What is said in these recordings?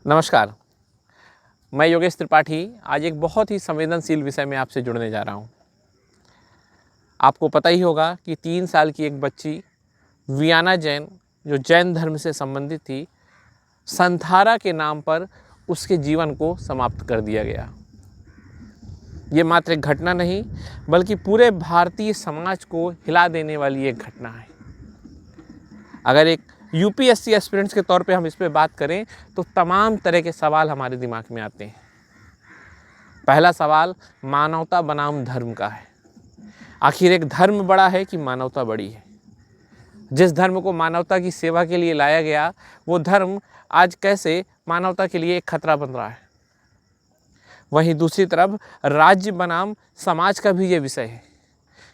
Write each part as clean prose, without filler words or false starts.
नमस्कार, मैं योगेश त्रिपाठी आज एक बहुत ही संवेदनशील विषय में आपसे जुड़ने जा रहा हूँ। आपको पता ही होगा कि 3 साल की एक बच्ची वियाना जैन, जो जैन धर्म से संबंधित थी, संथारा के नाम पर उसके जीवन को समाप्त कर दिया गया। ये मात्र एक घटना नहीं, बल्कि पूरे भारतीय समाज को हिला देने वाली एक घटना है। अगर एक यूपीएससी एस्पिरेंट्स के तौर पे हम इस पे बात करें तो तमाम तरह के सवाल हमारे दिमाग में आते हैं। पहला सवाल मानवता बनाम धर्म का है। आखिर एक धर्म बड़ा है कि मानवता बड़ी है? जिस धर्म को मानवता की सेवा के लिए लाया गया, वो धर्म आज कैसे मानवता के लिए एक खतरा बन रहा है? वहीं दूसरी तरफ राज्य बनाम समाज का भी ये विषय है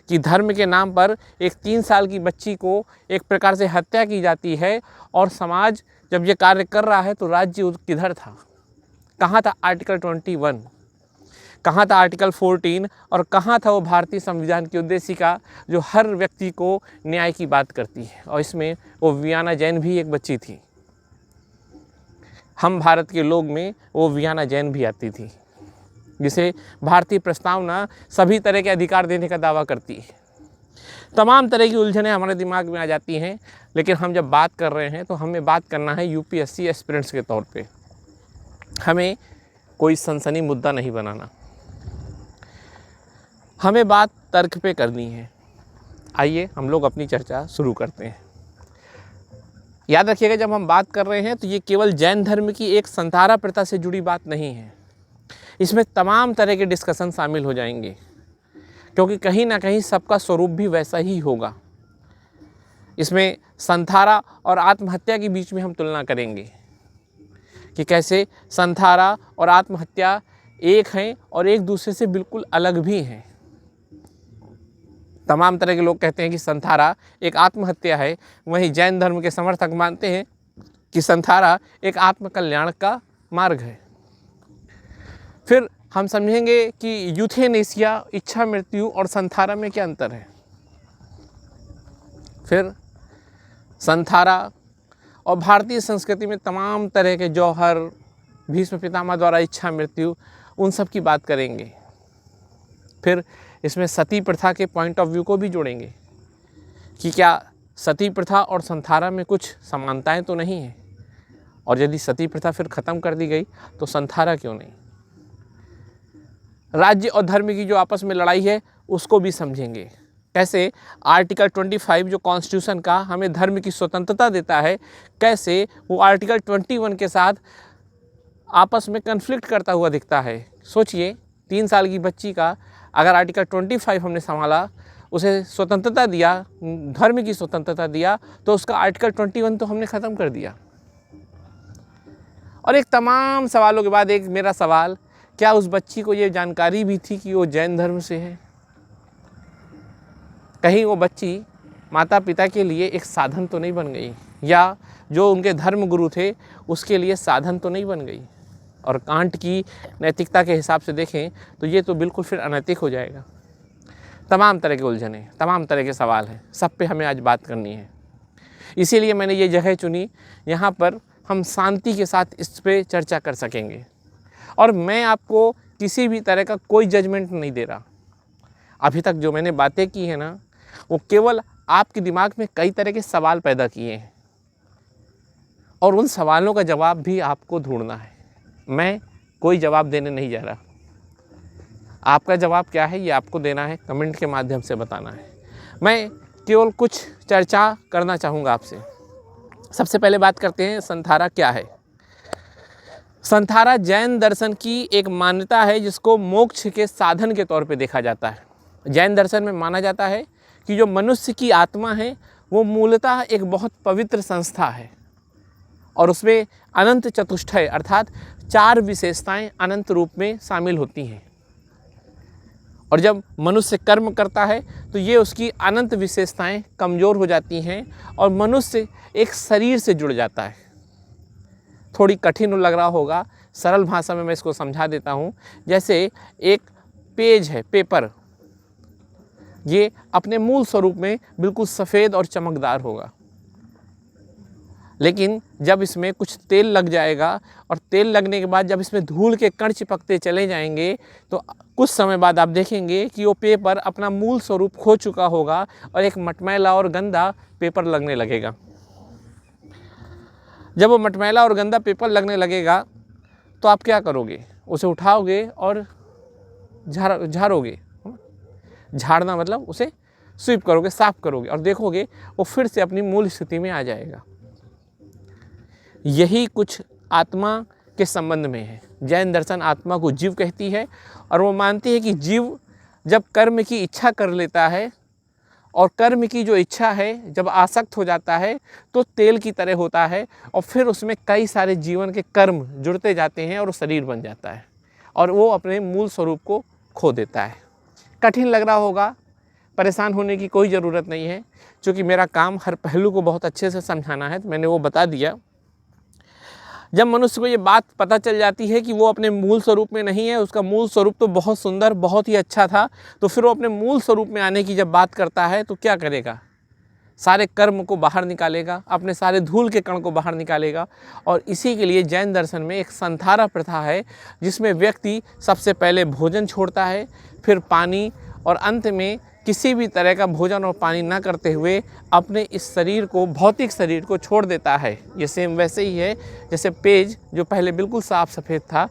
कि धर्म के नाम पर एक 3 साल की बच्ची को एक प्रकार से हत्या की जाती है, और समाज जब ये कार्य कर रहा है तो राज्य किधर था? कहाँ था आर्टिकल 21? कहाँ था आर्टिकल 14? और कहाँ था वो भारतीय संविधान की उद्देशिका जो हर व्यक्ति को न्याय की बात करती है? और इसमें वो वियाना जैन भी एक बच्ची थी। हम भारत के लोग में वो वियाना जैन भी आती थी, जिसे भारतीय प्रस्तावना सभी तरह के अधिकार देने का दावा करती है। तमाम तरह की उलझनें हमारे दिमाग में आ जाती हैं, लेकिन हम जब बात कर रहे हैं तो हमें बात करना है यूपीएससी एस्पिरेंट्स के तौर पे। हमें कोई सनसनी मुद्दा नहीं बनाना, हमें बात तर्क पे करनी है। आइए हम लोग अपनी चर्चा शुरू करते हैं। याद रखिएगा, जब हम बात कर रहे हैं तो ये केवल जैन धर्म की एक संथारा प्रथा से जुड़ी बात नहीं है। इसमें तमाम तरह के डिस्कशन शामिल हो जाएंगे, क्योंकि कहीं ना कहीं सबका स्वरूप भी वैसा ही होगा। इसमें संथारा और आत्महत्या के बीच में हम तुलना करेंगे कि कैसे संथारा और आत्महत्या एक हैं और एक दूसरे से बिल्कुल अलग भी हैं। तमाम तरह के लोग कहते हैं कि संथारा एक आत्महत्या है, वहीं जैन धर्म के समर्थक मानते हैं कि संथारा एक आत्मकल्याण का मार्ग है। फिर हम समझेंगे कि यूथेनेसिया, इच्छा मृत्यु और संथारा में क्या अंतर है। फिर संथारा और भारतीय संस्कृति में तमाम तरह के जौहर, भीष्म पितामह द्वारा इच्छा मृत्यु, उन सब की बात करेंगे। फिर इसमें सती प्रथा के पॉइंट ऑफ व्यू को भी जोड़ेंगे कि क्या सती प्रथा और संथारा में कुछ समानताएं तो नहीं है, और यदि सती प्रथा फिर ख़त्म कर दी गई तो संथारा क्यों नहीं। राज्य और धर्म की जो आपस में लड़ाई है उसको भी समझेंगे। कैसे आर्टिकल 25 जो कॉन्स्टिट्यूशन का हमें धर्म की स्वतंत्रता देता है, कैसे वो आर्टिकल 21 के साथ आपस में कन्फ्लिक्ट करता हुआ दिखता है। सोचिए, 3 साल की बच्ची का अगर आर्टिकल 25 हमने संभाला, उसे स्वतंत्रता दिया, धर्म की स्वतंत्रता दिया, तो उसका आर्टिकल 21 तो हमने ख़त्म कर दिया। और एक तमाम सवालों के बाद एक मेरा सवाल, क्या उस बच्ची को ये जानकारी भी थी कि वो जैन धर्म से है? कहीं वो बच्ची माता पिता के लिए एक साधन तो नहीं बन गई, या जो उनके धर्म गुरु थे उसके लिए साधन तो नहीं बन गई? और कांट की नैतिकता के हिसाब से देखें तो ये तो बिल्कुल फिर अनैतिक हो जाएगा। तमाम तरह के उलझने, तमाम तरह के सवाल हैं, सब पे हमें आज बात करनी है। इसीलिए मैंने ये जगह चुनी, यहाँ पर हम शांति के साथ इस पर चर्चा कर सकेंगे। और मैं आपको किसी भी तरह का कोई जजमेंट नहीं दे रहा। अभी तक जो मैंने बातें की हैं ना, वो केवल आपके दिमाग में कई तरह के सवाल पैदा किए हैं, और उन सवालों का जवाब भी आपको ढूंढना है। मैं कोई जवाब देने नहीं जा रहा। आपका जवाब क्या है ये आपको देना है, कमेंट के माध्यम से बताना है। मैं केवल कुछ चर्चा करना चाहूँगा आपसे। सबसे पहले बात करते हैं, संथारा क्या है। संथारा जैन दर्शन की एक मान्यता है, जिसको मोक्ष के साधन के तौर पे देखा जाता है। जैन दर्शन में माना जाता है कि जो मनुष्य की आत्मा है वो मूलतः एक बहुत पवित्र संस्था है, और उसमें अनंत चतुष्टय अर्थात 4 विशेषताएं अनंत रूप में शामिल होती हैं। और जब मनुष्य कर्म करता है तो ये उसकी अनंत विशेषताएं कमज़ोर हो जाती हैं, और मनुष्य एक शरीर से जुड़ जाता है। थोड़ी कठिन लग रहा होगा, सरल भाषा में मैं इसको समझा देता हूँ। जैसे एक पेज है, पेपर, ये अपने मूल स्वरूप में बिल्कुल सफ़ेद और चमकदार होगा, लेकिन जब इसमें कुछ तेल लग जाएगा और तेल लगने के बाद जब इसमें धूल के कण चिपकते चले जाएंगे तो कुछ समय बाद आप देखेंगे कि वो पेपर अपना मूल स्वरूप खो चुका होगा और एक मटमैला और गंदा पेपर लगने लगेगा। जब वो मटमैला और गंदा पेपर लगने लगेगा तो आप क्या करोगे? उसे उठाओगे और झाड़ोगे। झाड़ना मतलब उसे स्वीप करोगे, साफ करोगे और देखोगे वो फिर से अपनी मूल स्थिति में आ जाएगा। यही कुछ आत्मा के संबंध में है। जैन दर्शन आत्मा को जीव कहती है और वो मानती है कि जीव जब कर्म की इच्छा कर लेता है और कर्म की जो इच्छा है जब आसक्त हो जाता है तो तेल की तरह होता है और फिर उसमें कई सारे जीवन के कर्म जुड़ते जाते हैं और वो शरीर बन जाता है और वो अपने मूल स्वरूप को खो देता है। कठिन लग रहा होगा, परेशान होने की कोई ज़रूरत नहीं है, क्योंकि मेरा काम हर पहलू को बहुत अच्छे से समझाना है तो मैंने वो बता दिया। जब मनुष्य को ये बात पता चल जाती है कि वो अपने मूल स्वरूप में नहीं है, उसका मूल स्वरूप तो बहुत सुंदर, बहुत ही अच्छा था, तो फिर वो अपने मूल स्वरूप में आने की जब बात करता है तो क्या करेगा? सारे कर्म को बाहर निकालेगा, अपने सारे धूल के कण को बाहर निकालेगा। और इसी के लिए जैन दर्शन में एक संथारा प्रथा है जिसमें व्यक्ति सबसे पहले भोजन छोड़ता है, फिर पानी, और अंत में किसी भी तरह का भोजन और पानी ना करते हुए अपने इस शरीर को, भौतिक शरीर को छोड़ देता है। ये सेम वैसे ही है जैसे पेज जो पहले बिल्कुल साफ़ सफ़ेद था,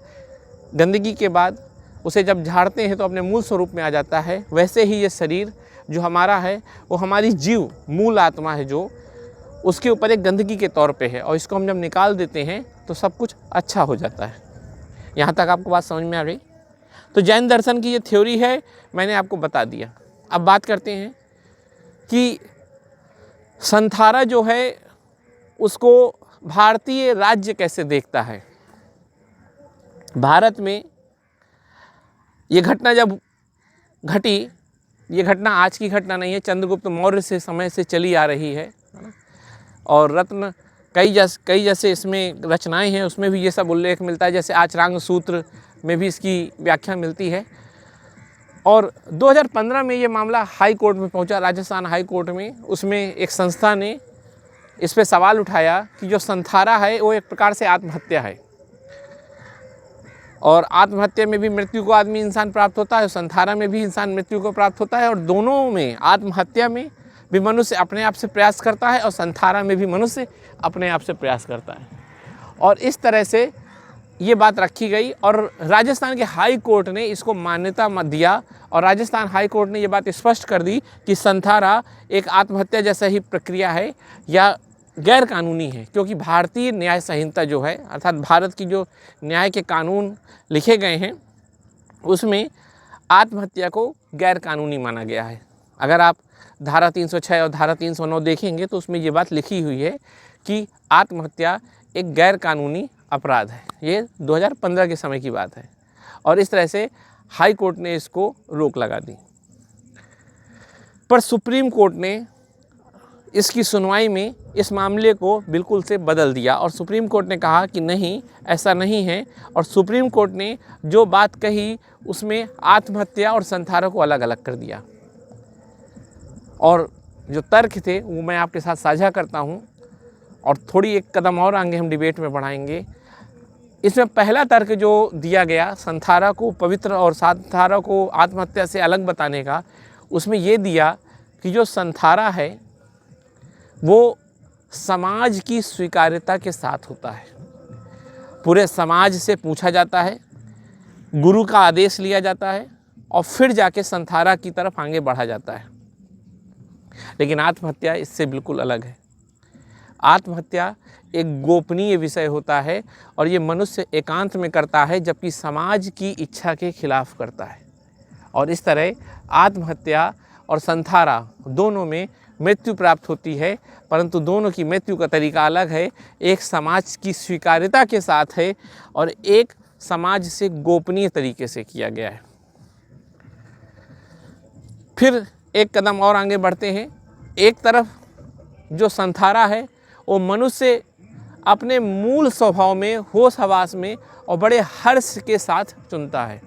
गंदगी के बाद उसे जब झाड़ते हैं तो अपने मूल स्वरूप में आ जाता है। वैसे ही ये शरीर जो हमारा है वो हमारी जीव मूल आत्मा है जो उसके ऊपर एक गंदगी के तौर पे है और इसको हम जब निकाल देते हैं तो सब कुछ अच्छा हो जाता है। यहाँ तक आपको बात समझ में आ गई? तो जैन दर्शन की ये थ्योरी है, मैंने आपको बता दिया। अब बात करते हैं कि संथारा जो है उसको भारतीय राज्य कैसे देखता है। भारत में ये घटना जब घटी, ये घटना आज की घटना नहीं है, चंद्रगुप्त मौर्य से समय से चली आ रही है और रत्न कई जैसे इसमें रचनाएं हैं उसमें भी ये सब उल्लेख मिलता है, जैसे आचरांग सूत्र में भी इसकी व्याख्या मिलती है। और 2015 में ये मामला हाई कोर्ट में पहुंचा, राजस्थान हाई कोर्ट में। उसमें एक संस्था ने इस पे सवाल उठाया कि जो संथारा है वो एक प्रकार से आत्महत्या है और आत्महत्या में भी मृत्यु को आदमी इंसान प्राप्त होता है, संथारा में भी इंसान मृत्यु को प्राप्त होता है, और दोनों में, आत्महत्या में भी मनुष्य अपने आप से प्रयास करता है और संथारा में भी मनुष्य अपने आप से प्रयास करता है। और इस तरह से ये बात रखी गई और राजस्थान के हाई कोर्ट ने इसको मान्यता मत दिया और राजस्थान हाई कोर्ट ने ये बात स्पष्ट कर दी कि संथारा एक आत्महत्या जैसा ही प्रक्रिया है या गैर कानूनी है, क्योंकि भारतीय न्याय संहिता जो है, अर्थात भारत की जो न्याय के कानून लिखे गए हैं उसमें आत्महत्या को गैर कानूनी माना गया है। अगर आप धारा 306 और धारा 309 देखेंगे तो उसमें ये बात लिखी हुई है कि आत्महत्या एक गैर कानूनी अपराध है। ये 2015 के समय की बात है और इस तरह से हाई कोर्ट ने इसको रोक लगा दी। पर सुप्रीम कोर्ट ने इसकी सुनवाई में इस मामले को बिल्कुल से बदल दिया और सुप्रीम कोर्ट ने कहा कि नहीं, ऐसा नहीं है। और सुप्रीम कोर्ट ने जो बात कही उसमें आत्महत्या और संथारा को अलग अलग कर दिया और जो तर्क थे वो मैं आपके साथ साझा करता हूँ और थोड़ी एक कदम और आगे हम डिबेट में बढ़ाएंगे। इसमें पहला तर्क जो दिया गया संथारा को पवित्र और संथारा को आत्महत्या से अलग बताने का, उसमें ये दिया कि जो संथारा है वो समाज की स्वीकार्यता के साथ होता है। पूरे समाज से पूछा जाता है, गुरु का आदेश लिया जाता है और फिर जाके संथारा की तरफ आगे बढ़ा जाता है। लेकिन आत्महत्या इससे बिल्कुल अलग है। आत्महत्या एक गोपनीय विषय होता है और ये मनुष्य एकांत में करता है जबकि समाज की इच्छा के खिलाफ करता है। और इस तरह आत्महत्या और संथारा दोनों में मृत्यु प्राप्त होती है, परंतु दोनों की मृत्यु का तरीका अलग है। एक समाज की स्वीकार्यता के साथ है और एक समाज से गोपनीय तरीके से किया गया है। फिर एक कदम और आगे बढ़ते हैं। एक तरफ जो संथारा है वो मनुष्य अपने मूल स्वभाव में, होश हवास में और बड़े हर्ष के साथ चुनता है।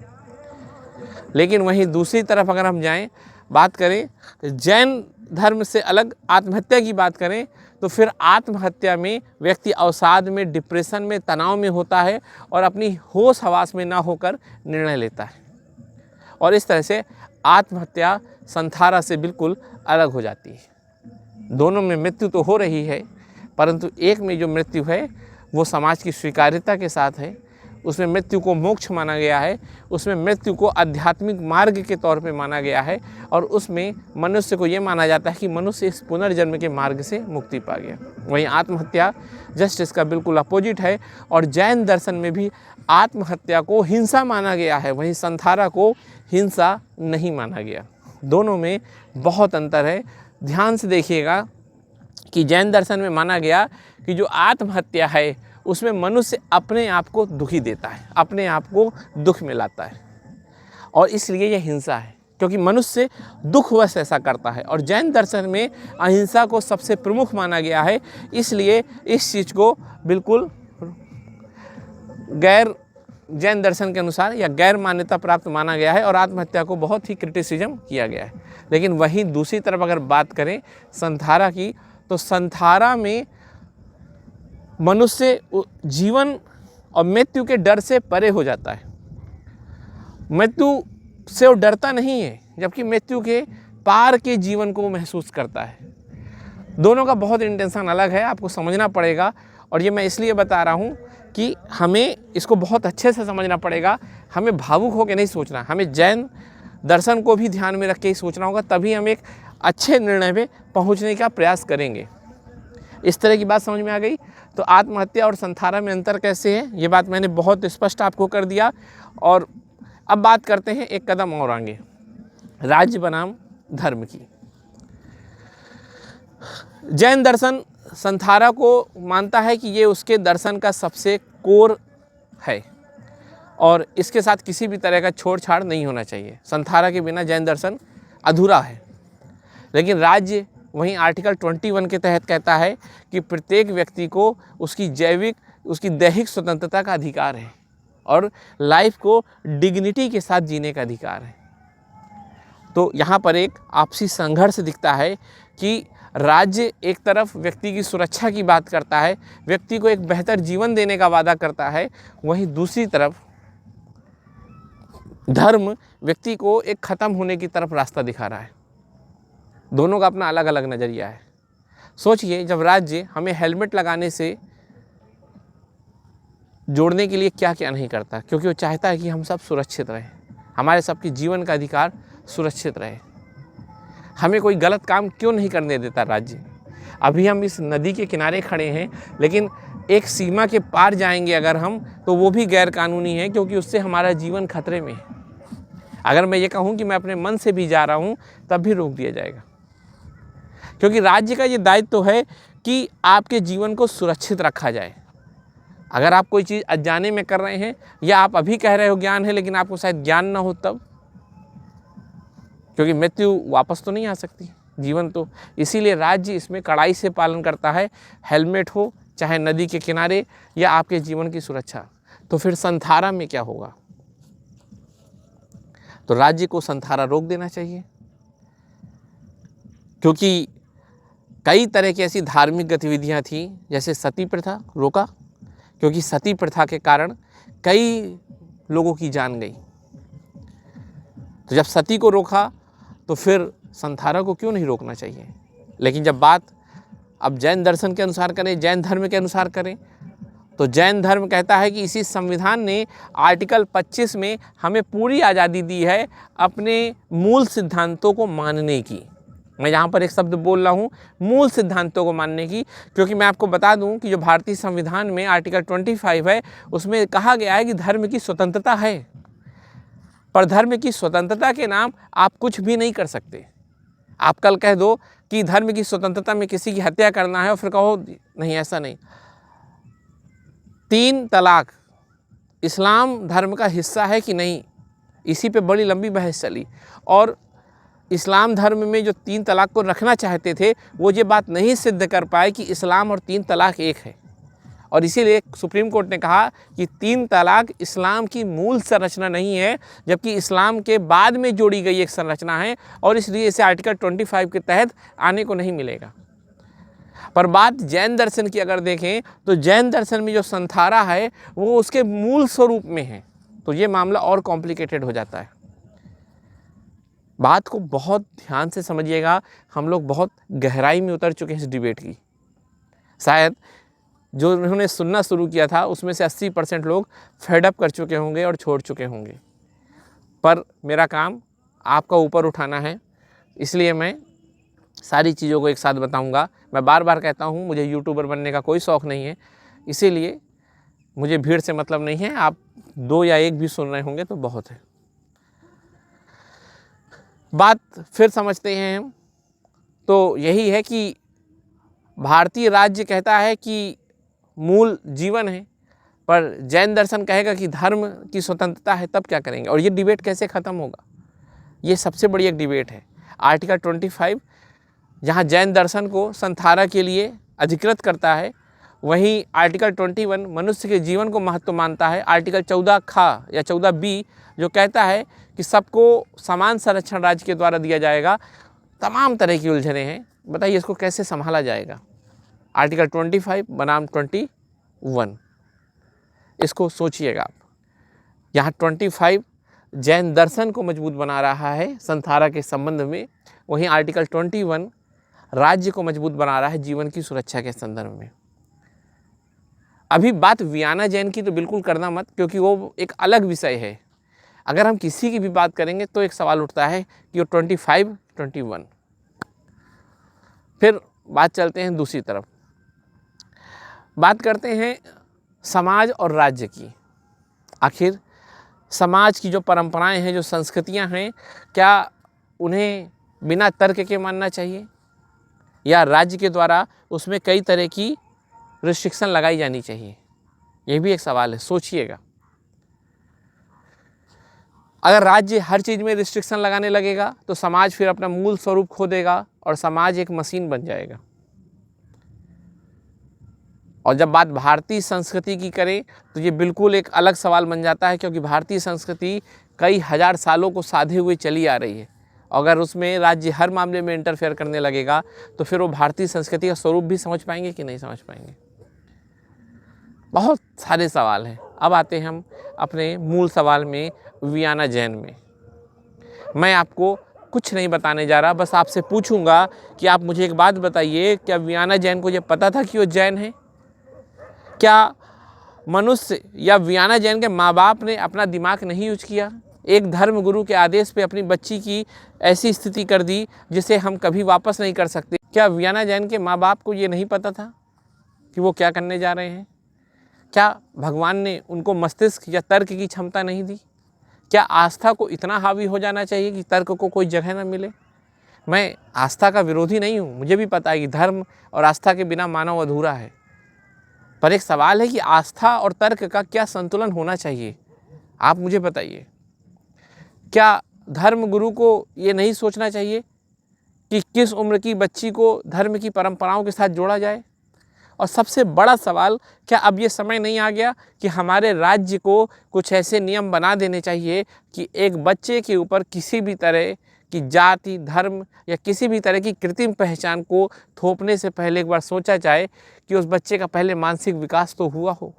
लेकिन वहीं दूसरी तरफ अगर हम जाएं, बात करें जैन धर्म से अलग आत्महत्या की बात करें तो फिर आत्महत्या में व्यक्ति अवसाद में, डिप्रेशन में, तनाव में होता है और अपनी होश हवास में ना होकर निर्णय लेता है, और इस तरह से आत्महत्या संथारा से बिल्कुल अलग हो जाती है। दोनों में मृत्यु तो हो रही है, परंतु एक में जो मृत्यु है वो समाज की स्वीकार्यता के साथ है, उसमें मृत्यु को मोक्ष माना गया है, उसमें मृत्यु को आध्यात्मिक मार्ग के तौर पे माना गया है, और उसमें मनुष्य को ये माना जाता है कि मनुष्य इस पुनर्जन्म के मार्ग से मुक्ति पा गया। वहीं आत्महत्या जस्ट इसका बिल्कुल अपोजिट है, और जैन दर्शन में भी आत्महत्या को हिंसा माना गया है, वहीं संथारा को हिंसा नहीं माना गया। दोनों में बहुत अंतर है। ध्यान से देखिएगा कि जैन दर्शन में माना गया कि जो आत्महत्या है उसमें मनुष्य अपने आप को दुखी देता है, अपने आप को दुख में लाता है, और इसलिए यह हिंसा है, क्योंकि मनुष्य दुखवश ऐसा करता है। और जैन दर्शन में अहिंसा को सबसे प्रमुख माना गया है, इसलिए इस चीज़ को बिल्कुल गैर जैन दर्शन के अनुसार या गैर मान्यता प्राप्त माना गया है, और आत्महत्या को बहुत ही क्रिटिसिज्म किया गया है। लेकिन वहीं दूसरी तरफ अगर बात करें संथारा की, तो संथारा में मनुष्य जीवन और मृत्यु के डर से परे हो जाता है। मृत्यु से वो डरता नहीं है, जबकि मृत्यु के पार के जीवन को वो महसूस करता है। दोनों का बहुत इंटेंशन अलग है, आपको समझना पड़ेगा। और ये मैं इसलिए बता रहा हूँ कि हमें इसको बहुत अच्छे से समझना पड़ेगा। हमें भावुक होकर नहीं सोचना, हमें जैन दर्शन को भी ध्यान में रख के ही सोचना होगा, तभी हम एक अच्छे निर्णय पे पहुँचने का प्रयास करेंगे। इस तरह की बात समझ में आ गई। तो आत्महत्या और संथारा में अंतर कैसे है, ये बात मैंने बहुत स्पष्ट आपको कर दिया। और अब बात करते हैं एक कदम और आगे, राज्य बनाम धर्म की। जैन दर्शन संथारा को मानता है कि ये उसके दर्शन का सबसे कोर है, और इसके साथ किसी भी तरह का छोड़-छाड़ नहीं होना चाहिए। संथारा के बिना जैन दर्शन अधूरा है। लेकिन राज्य वहीं आर्टिकल 21 के तहत कहता है कि प्रत्येक व्यक्ति को उसकी दैहिक स्वतंत्रता का अधिकार है, और लाइफ को डिग्निटी के साथ जीने का अधिकार है। तो यहाँ पर एक आपसी संघर्ष दिखता है कि राज्य एक तरफ व्यक्ति की सुरक्षा की बात करता है, व्यक्ति को एक बेहतर जीवन देने का वादा करता है, वहीं दूसरी तरफ धर्म व्यक्ति को एक ख़त्म होने की तरफ रास्ता दिखा रहा है। दोनों का अपना अलग अलग नज़रिया है। सोचिए, जब राज्य हमें हेलमेट लगाने से जोड़ने के लिए क्या क्या नहीं करता, क्योंकि वो चाहता है कि हम सब सुरक्षित रहें, हमारे सबके जीवन का अधिकार सुरक्षित रहे। हमें कोई गलत काम क्यों नहीं करने देता राज्य? अभी हम इस नदी के किनारे खड़े हैं, लेकिन एक सीमा के पार जाएंगे अगर हम, तो वो भी गैर कानूनी है, क्योंकि उससे हमारा जीवन खतरे में है। अगर मैं ये कहूँ कि मैं अपने मन से भी जा रहा हूँ, तब भी रोक दिया जाएगा, क्योंकि राज्य का ये दायित्व है कि आपके जीवन को सुरक्षित रखा जाए। अगर आप कोई चीज़ अनजाने में कर रहे हैं, या आप अभी कह रहे हो ज्ञान है, लेकिन आपको शायद ज्ञान ना हो तब, क्योंकि मृत्यु वापस तो नहीं आ सकती, जीवन तो। इसीलिए राज्य इसमें कड़ाई से पालन करता है, हेलमेट हो चाहे नदी के किनारे या आपके जीवन की सुरक्षा। तो फिर संथारा में क्या होगा? तो राज्य को संथारा रोक देना चाहिए, क्योंकि कई तरह की ऐसी धार्मिक गतिविधियां थी, जैसे सती प्रथा रोका, क्योंकि सती प्रथा के कारण कई लोगों की जान गई। तो जब सती को रोका, तो फिर संथारा को क्यों नहीं रोकना चाहिए? लेकिन जब बात अब जैन दर्शन के अनुसार करें, जैन धर्म के अनुसार करें, तो जैन धर्म कहता है कि इसी संविधान ने आर्टिकल 25 में हमें पूरी आज़ादी दी है अपने मूल सिद्धांतों को मानने की। मैं यहाँ पर एक शब्द बोल रहा हूँ, मूल सिद्धांतों को मानने की, क्योंकि मैं आपको बता दूँ कि जो भारतीय संविधान में आर्टिकल 25 है, उसमें कहा गया है कि धर्म की स्वतंत्रता है, पर धर्म की स्वतंत्रता के नाम आप कुछ भी नहीं कर सकते। आप कल कह दो कि धर्म की स्वतंत्रता में किसी की हत्या करना है, और फिर कहो नहीं, ऐसा नहीं। 3 तलाक इस्लाम धर्म का हिस्सा है कि नहीं, इसी पे बड़ी लंबी बहस चली, और इस्लाम धर्म में जो 3 तलाक को रखना चाहते थे, वो ये बात नहीं सिद्ध कर पाए कि इस्लाम और 3 तलाक एक है। और इसीलिए सुप्रीम कोर्ट ने कहा कि 3 तलाक इस्लाम की मूल संरचना नहीं है, जबकि इस्लाम के बाद में जोड़ी गई एक संरचना है, और इसलिए इसे आर्टिकल 25 के तहत आने को नहीं मिलेगा। पर बात जैन दर्शन की अगर देखें तो जैन दर्शन में जो संथारा है वो उसके मूल स्वरूप में है, तो ये मामला और कॉम्प्लिकेटेड हो जाता है। बात को बहुत ध्यान से समझिएगा, हम लोग बहुत गहराई में उतर चुके हैं इस डिबेट की। शायद जो उन्होंने सुनना शुरू किया था उसमें से 80% लोग फेडअप कर चुके होंगे और छोड़ चुके होंगे, पर मेरा काम आपका ऊपर उठाना है, इसलिए मैं सारी चीज़ों को एक साथ बताऊंगा। मैं बार बार कहता हूं मुझे यूट्यूबर बनने का कोई शौक़ नहीं है, इसीलिए मुझे भीड़ से मतलब नहीं है। आप 2 या 1 भी सुन रहे होंगे तो बहुत है। बात फिर समझते हैं हम, तो यही है कि भारतीय राज्य कहता है कि मूल जीवन है, पर जैन दर्शन कहेगा कि धर्म की स्वतंत्रता है, तब क्या करेंगे? और ये डिबेट कैसे ख़त्म होगा? ये सबसे बड़ी एक डिबेट है। आर्टिकल 25 जहाँ जैन दर्शन को संथारा के लिए अधिकृत करता है, वहीं आर्टिकल 21 मनुष्य के जीवन को महत्व मानता है। आर्टिकल 14 खा या 14 बी जो कहता है कि सबको समान संरक्षण राज्य के द्वारा दिया जाएगा। तमाम तरह की उलझने हैं, बताइए इसको कैसे संभाला जाएगा? आर्टिकल 25 बनाम 21, इसको सोचिएगा आप। यहाँ 25 जैन दर्शन को मजबूत बना रहा है संथारा के संबंध में, वहीं आर्टिकल 21 राज्य को मजबूत बना रहा है जीवन की सुरक्षा के संदर्भ में। अभी बात वियाना जैन की तो बिल्कुल करना मत, क्योंकि वो एक अलग विषय है। अगर हम किसी की भी बात करेंगे तो एक सवाल उठता है कि वो 25, 21। फिर बात चलते हैं दूसरी तरफ, बात करते हैं समाज और राज्य की। आखिर समाज की जो परंपराएं हैं, जो संस्कृतियां हैं, क्या उन्हें बिना तर्क के मानना चाहिए या राज्य के द्वारा उसमें कई तरह की रिस्ट्रिक्शन लगाई जानी चाहिए? ये भी एक सवाल है, सोचिएगा। अगर राज्य हर चीज़ में रिस्ट्रिक्शन लगाने लगेगा तो समाज फिर अपना मूल स्वरूप खो देगा और समाज एक मशीन बन जाएगा। और जब बात भारतीय संस्कृति की करें तो ये बिल्कुल एक अलग सवाल बन जाता है, क्योंकि भारतीय संस्कृति कई हजार सालों को साधे हुए चली आ रही है। अगर उसमें राज्य हर मामले में इंटरफेयर करने लगेगा तो फिर वो भारतीय संस्कृति का स्वरूप भी समझ पाएंगे कि नहीं समझ पाएंगे? बहुत सारे सवाल हैं। अब आते हैं हम अपने मूल सवाल में, वियाना जैन में। मैं आपको कुछ नहीं बताने जा रहा, बस आपसे पूछूंगा कि आप मुझे एक बात बताइए, क्या वियाना जैन को ये पता था कि वो जैन है? क्या मनुष्य या वियाना जैन के माँ बाप ने अपना दिमाग नहीं यूज किया? एक धर्म गुरु के आदेश पे अपनी बच्ची की ऐसी स्थिति कर दी जिसे हम कभी वापस नहीं कर सकते। क्या वियाना जैन के माँ बाप को ये नहीं पता था कि वो क्या करने जा रहे हैं? क्या भगवान ने उनको मस्तिष्क या तर्क की क्षमता नहीं दी? क्या आस्था को इतना हावी हो जाना चाहिए कि तर्क को कोई जगह ना मिले? मैं आस्था का विरोधी नहीं हूँ, मुझे भी पता है कि धर्म और आस्था के बिना मानव अधूरा है, पर एक सवाल है कि आस्था और तर्क का क्या संतुलन होना चाहिए? आप मुझे बताइए। क्या धर्म गुरु को ये नहीं सोचना चाहिए कि किस उम्र की बच्ची को धर्म की परंपराओं के साथ जोड़ा जाए? और सबसे बड़ा सवाल, क्या अब ये समय नहीं आ गया कि हमारे राज्य को कुछ ऐसे नियम बना देने चाहिए कि एक बच्चे के ऊपर किसी भी तरह की जाति, धर्म या किसी भी तरह की कृत्रिम पहचान को थोपने से पहले एक बार सोचा जाए कि उस बच्चे का पहले मानसिक विकास तो हुआ हो?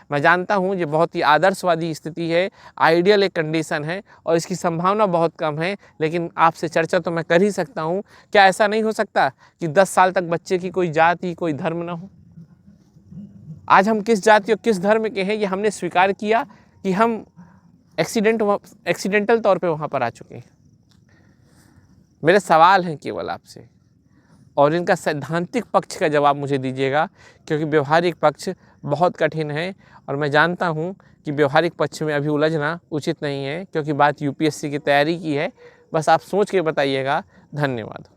मैं जानता हूँ ये बहुत ही आदर्शवादी स्थिति है, आइडियल एक कंडीशन है और इसकी संभावना बहुत कम है, लेकिन आपसे चर्चा तो मैं कर ही सकता हूँ। क्या ऐसा नहीं हो सकता कि 10 साल तक बच्चे की कोई जाति, कोई धर्म ना हो? आज हम किस जाति और किस धर्म के हैं ये हमने स्वीकार किया कि हम एक्सीडेंटल तौर पे वहाँ पर आ चुके हैं? मेरे सवाल हैं केवल आपसे, और इनका सैद्धांतिक पक्ष का जवाब मुझे दीजिएगा, क्योंकि व्यवहारिक पक्ष बहुत कठिन है और मैं जानता हूँ कि व्यवहारिक पक्ष में अभी उलझना उचित नहीं है, क्योंकि बात यूपीएससी की तैयारी की है। बस आप सोच के बताइएगा। धन्यवाद।